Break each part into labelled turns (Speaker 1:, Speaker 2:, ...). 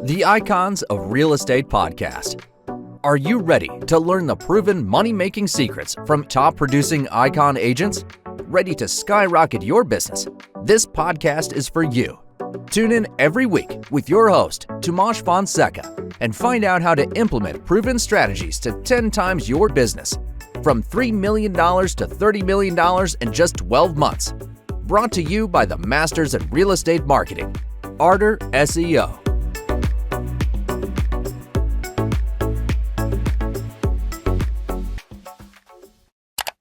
Speaker 1: The Icons of Real Estate Podcast. Are you ready to learn the proven money-making secrets from top-producing Icon agents? Ready to skyrocket your business? This podcast is for you. Tune in every week with your host, Tomasz Fonseca, and find out how to implement proven strategies to 10 times your business, from $3 million to $30 million in just 12 months. Brought to you by the Masters in Real Estate Marketing, Arter SEO.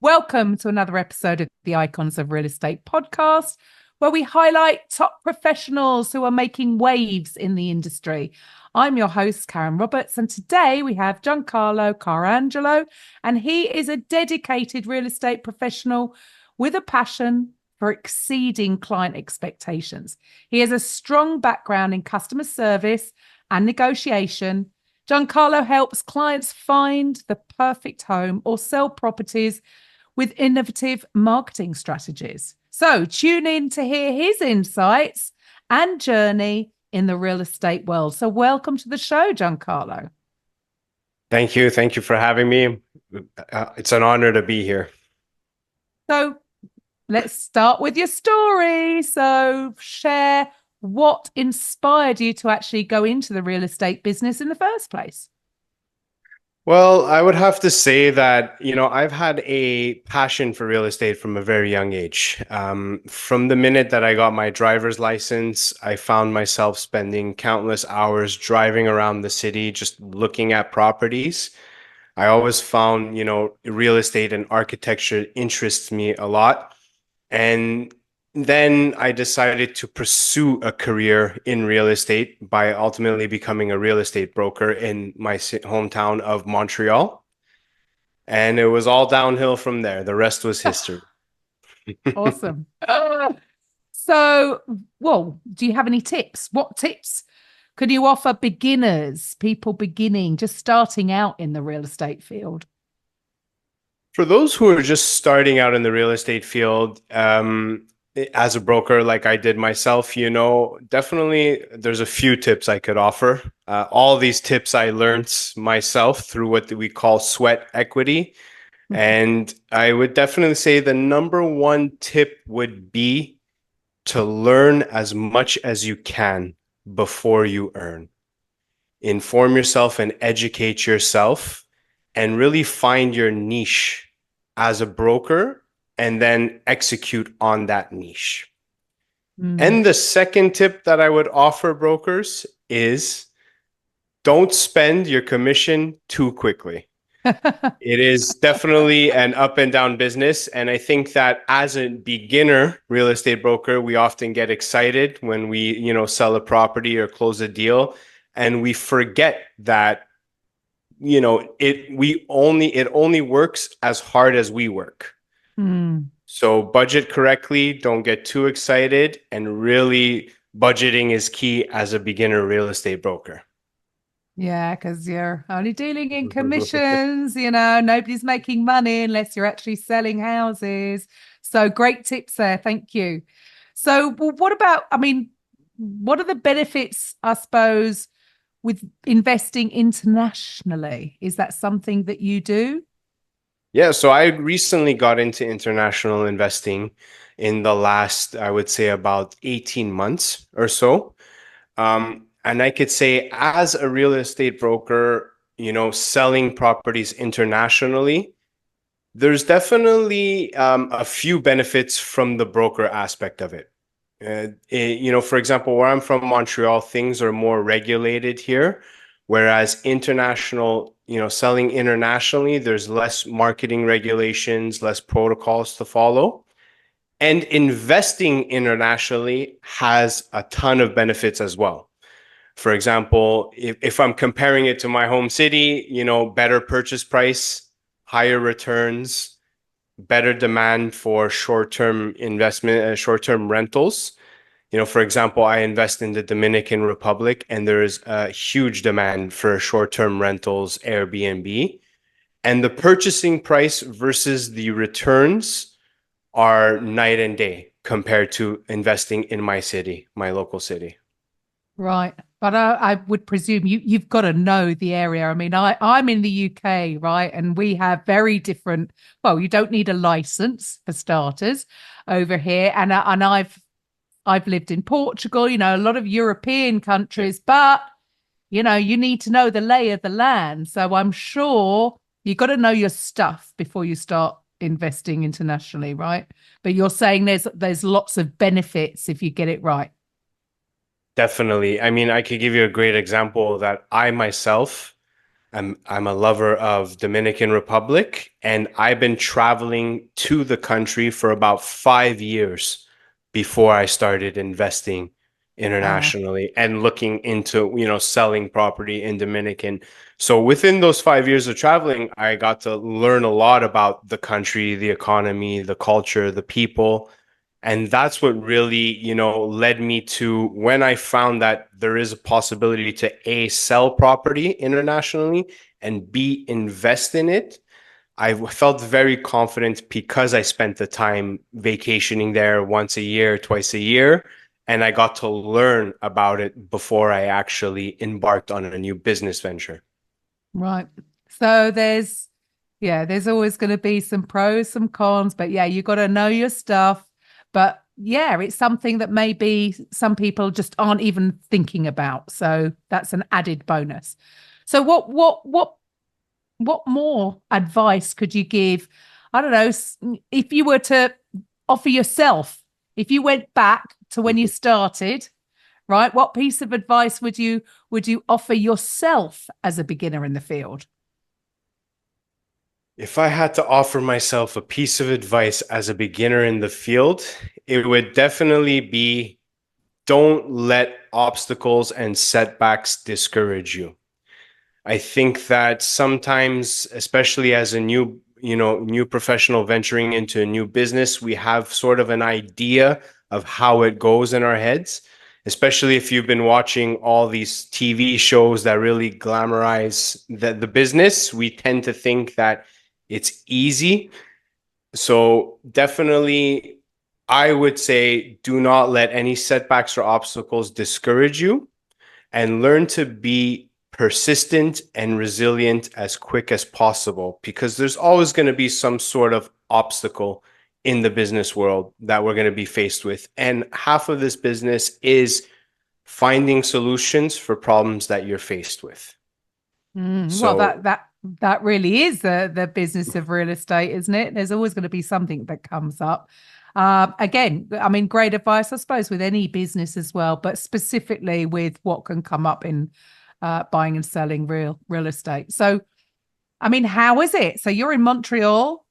Speaker 2: Welcome to another episode of the Icons of Real Estate podcast, where we highlight top professionals who are making waves in the industry. I'm your host, Karen Roberts, and today we have Giancarlo Carangelo, and he is a dedicated real estate professional with a passion for exceeding client expectations. He has a strong background in customer service and negotiation. Giancarlo helps clients find the perfect home or sell properties with innovative marketing strategies. So tune in to hear his insights and journey in the real estate world. So welcome to the show, Giancarlo.
Speaker 3: Thank you. Thank you for having me. It's an honor to be here.
Speaker 2: So let's start with your story. So share what inspired you to actually go into the real estate business in the first place.
Speaker 3: Well, I would have to say that, I've had a passion for real estate from a very young age. From the minute that I got my driver's license, I found myself spending countless hours driving around the city, just looking at properties. I always found, real estate and architecture interests me a lot. And then I decided to pursue a career in real estate by ultimately becoming a real estate broker in my hometown of Montreal. And it was all downhill from there. The rest was history.
Speaker 2: Awesome. So, do you have any tips? What tips could you offer beginners, people beginning, just starting out in the real estate field?
Speaker 3: For those who are just starting out in the real estate field, as a broker, like I did myself, definitely there's a few tips I could offer. All these tips I learned myself through what we call sweat equity. And I would definitely say the number one tip would be to learn as much as you can before you earn. Inform yourself and educate yourself and really find your niche as a broker, and then execute on that niche. And the second tip that I would offer brokers is don't spend your commission too quickly. It is definitely an up and down business. And I think that as a beginner real estate broker, we often get excited when we, sell a property or close a deal. And we forget that, it only works as hard as we work. So budget correctly, don't get too excited, and really budgeting is key as a beginner real estate broker.
Speaker 2: Yeah, because you're only dealing in commissions, nobody's making money unless you're actually selling houses. So great tips there. Thank you. So what are the benefits, I suppose, with investing internationally? Is that something that you do?
Speaker 3: Yeah, so I recently got into international investing in the last, I would say, about 18 months or so. And I could say as a real estate broker, selling properties internationally, there's definitely a few benefits from the broker aspect of it. For example, where I'm from, Montreal, things are more regulated here. Whereas international, selling internationally, there's less marketing regulations, less protocols to follow. And investing internationally has a ton of benefits as well. For example, if I'm comparing it to my home city, better purchase price, higher returns, better demand for short-term investment, short-term rentals. For example, I invest in the Dominican Republic, and there is a huge demand for short-term rentals, Airbnb. And the purchasing price versus the returns are night and day compared to investing in my city, my local city.
Speaker 2: Right. But I would presume you've got to know the area. I mean, I'm in the UK, right? And we have very different. Well, you don't need a license for starters over here, and I've lived in Portugal. You know, a lot of European countries, but you need to know the lay of the land. So I'm sure you got to know your stuff before you start investing internationally, right? But you're saying there's lots of benefits if you get it right.
Speaker 3: Definitely. I mean, I could give you a great example that I myself I'm a lover of Dominican Republic, and I've been traveling to the country for about 5 years before I started investing
Speaker 2: Wow.
Speaker 3: internationally and looking into, selling property in Dominican. So within those 5 years of traveling, I got to learn a lot about the country, the economy, the culture, the people. And that's what really, led me to when I found that there is a possibility to A, sell property internationally and B, invest in it. I felt very confident because I spent the time vacationing there once a year, twice a year, and I got to learn about it before I actually embarked on a new business venture.
Speaker 2: Right. So there's always going to be some pros, some cons, but yeah, you got to know your stuff. But yeah, it's something that maybe some people just aren't even thinking about. So that's an added bonus. So what more advice could you give? I don't know, if you were to offer yourself, if you went back to when you started, right? What piece of advice would you offer yourself as a beginner in the field?
Speaker 3: If I had to offer myself a piece of advice as a beginner in the field, it would definitely be don't let obstacles and setbacks discourage you. I think that sometimes, especially as a new professional venturing into a new business, we have sort of an idea of how it goes in our heads, especially if you've been watching all these TV shows that really glamorize the business. We tend to think that it's easy. So definitely, I would say do not let any setbacks or obstacles discourage you and learn to be persistent and resilient as quick as possible because there's always going to be some sort of obstacle in the business world that we're going to be faced with. And half of this business is finding solutions for problems that you're faced with.
Speaker 2: Well,
Speaker 3: So
Speaker 2: that really is the business of real estate, isn't it? There's always going to be something that comes up. Again, I mean, great advice, I suppose, with any business as well, but specifically with what can come up in buying and selling real estate. So, I mean, how is it? So you're in Montreal.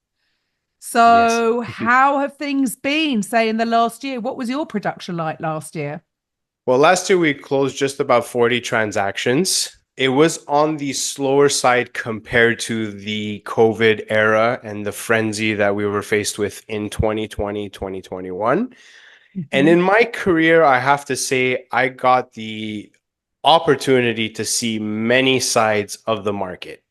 Speaker 3: yes.
Speaker 2: So how have things been, say, in the last year? What was your production like last year?
Speaker 3: Well, last year we closed just about 40 transactions. It was on the slower side compared to the COVID era and the frenzy that we were faced with in 2020, 2021. And
Speaker 2: Mhm.
Speaker 3: in my career, I have to say, I got the opportunity to see many sides of the market.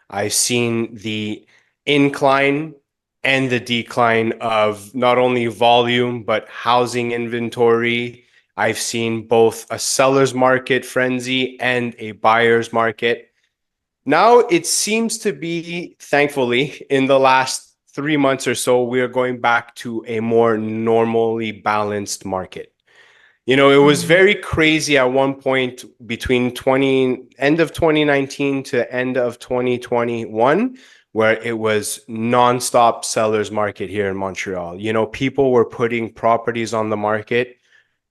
Speaker 3: I've seen the incline and the decline of not only volume, but housing inventory. I've seen both a seller's market frenzy and a buyer's market. Now it seems to be, thankfully, in the last 3 months or so, we are going back to a more normally balanced market. It was
Speaker 2: Mm.
Speaker 3: very crazy at one point between end of 2019 to end of 2021, where it was nonstop sellers market here in Montreal. People were putting properties on the market,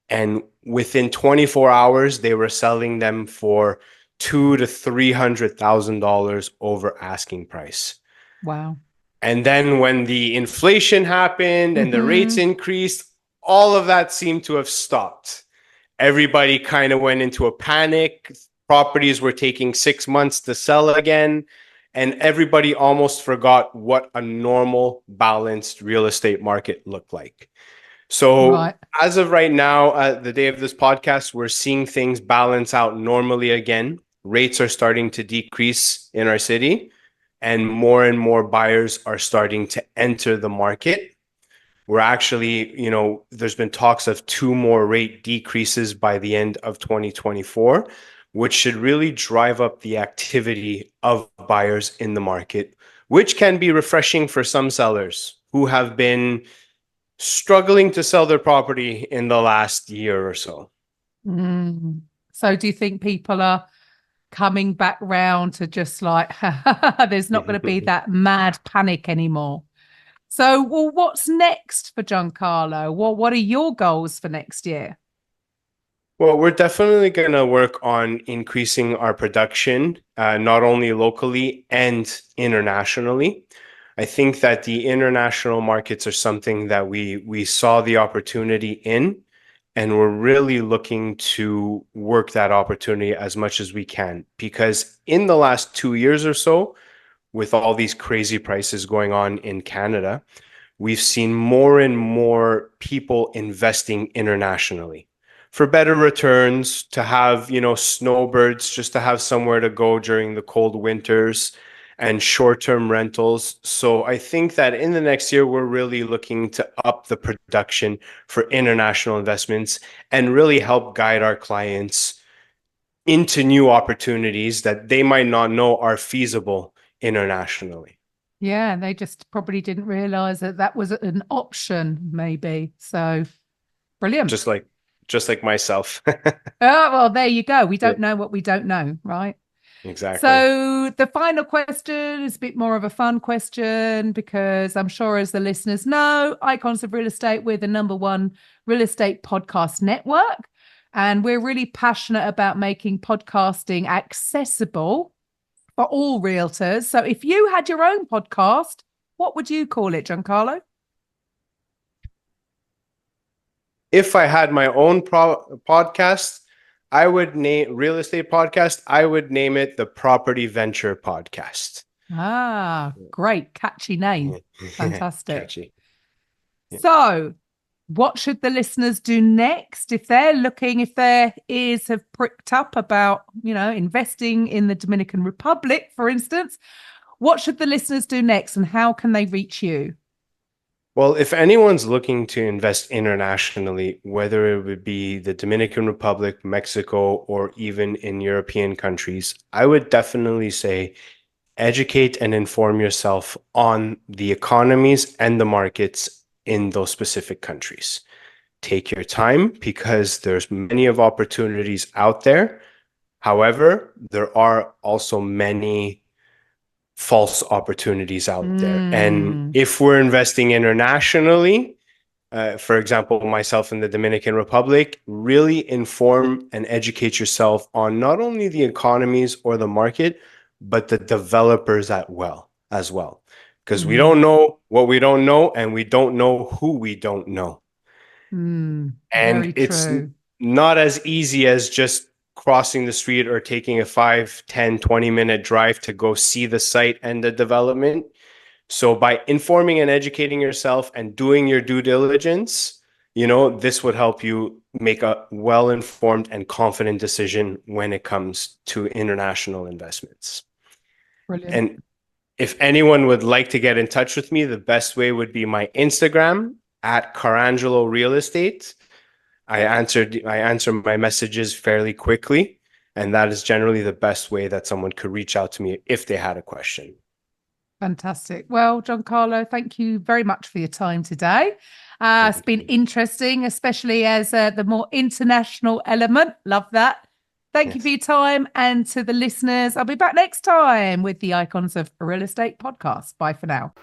Speaker 3: and within 24 hours, they were selling them for $200,000 to $300,000 over asking price.
Speaker 2: Wow.
Speaker 3: And then when the inflation happened and the rates
Speaker 2: Hmm.
Speaker 3: increased, all of that seemed to have stopped. Everybody kind of went into a panic. Properties were taking 6 months to sell again. And everybody almost forgot what a normal, balanced real estate market looked like. So,
Speaker 2: Right.
Speaker 3: as of right now, the day of this podcast, we're seeing things balance out normally again. Rates are starting to decrease in our city, and more buyers are starting to enter the market. We're actually, there's been talks of 2 more rate decreases by the end of 2024, which should really drive up the activity of buyers in the market, which can be refreshing for some sellers who have been struggling to sell their property in the last year or so.
Speaker 2: So do you think people are coming back round to just like, there's not going to be that mad panic anymore? So, well, what's next for Giancarlo? What are your goals for next year?
Speaker 3: Well, we're definitely going to work on increasing our production, not only locally and internationally. I think that the international markets are something that we saw the opportunity in, and we're really looking to work that opportunity as much as we can. Because in the last 2 years or so, with all these crazy prices going on in Canada, we've seen more and more people investing internationally for better returns, to have, snowbirds, just to have somewhere to go during the cold winters, and short-term rentals. So I think that in the next year, we're really looking to up the production for international investments and really help guide our clients into new opportunities that they might not know are feasible internationally.
Speaker 2: Yeah, they just probably didn't realize that was an option, maybe. So brilliant.
Speaker 3: Just like myself.
Speaker 2: Oh, well, there you go. We don't know what we don't know, right?
Speaker 3: Exactly.
Speaker 2: So the final question is a bit more of a fun question, because I'm sure, as the listeners know, Icons of Real Estate, we're the #1 real estate podcast network. And we're really passionate about making podcasting accessible for all realtors. So if you had your own podcast, what would you call it, Giancarlo?
Speaker 3: If I had my own podcast, I would name real estate podcast. I would name it the Property Venture Podcast.
Speaker 2: Ah, great. Catchy name. Fantastic.
Speaker 3: Catchy. Yeah.
Speaker 2: So what should the listeners do next if their ears have pricked up about, investing in the Dominican Republic, for instance? What should the listeners do next, and how can they reach you?
Speaker 3: Well, if anyone's looking to invest internationally, whether it would be the Dominican Republic, Mexico, or even in European countries, I would definitely say educate and inform yourself on the economies and the markets in those specific countries. Take your time, because there's many of opportunities out there. However, there are also many false opportunities out there. And if we're investing internationally, for example, myself in the Dominican Republic, really inform and educate yourself on not only the economies or the market, but the developers as well. Because we don't know what we don't know, and we don't know who we don't know. And it's not as easy as just crossing the street or taking a 5, 10, 20-minute drive to go see the site and the development. So by informing and educating yourself and doing your due diligence, this would help you make a well-informed and confident decision when it comes to international investments.
Speaker 2: Brilliant.
Speaker 3: And if anyone would like to get in touch with me, the best way would be my Instagram at Carangelo Real Estate. I answer my messages fairly quickly, and that is generally the best way that someone could reach out to me if they had a question.
Speaker 2: Fantastic. Well, Giancarlo, thank you very much for your time today. It's been interesting, especially as the more international element. Love that. Thank you for your time. And to the listeners, I'll be back next time with the Icons of Real Estate podcast. Bye for now.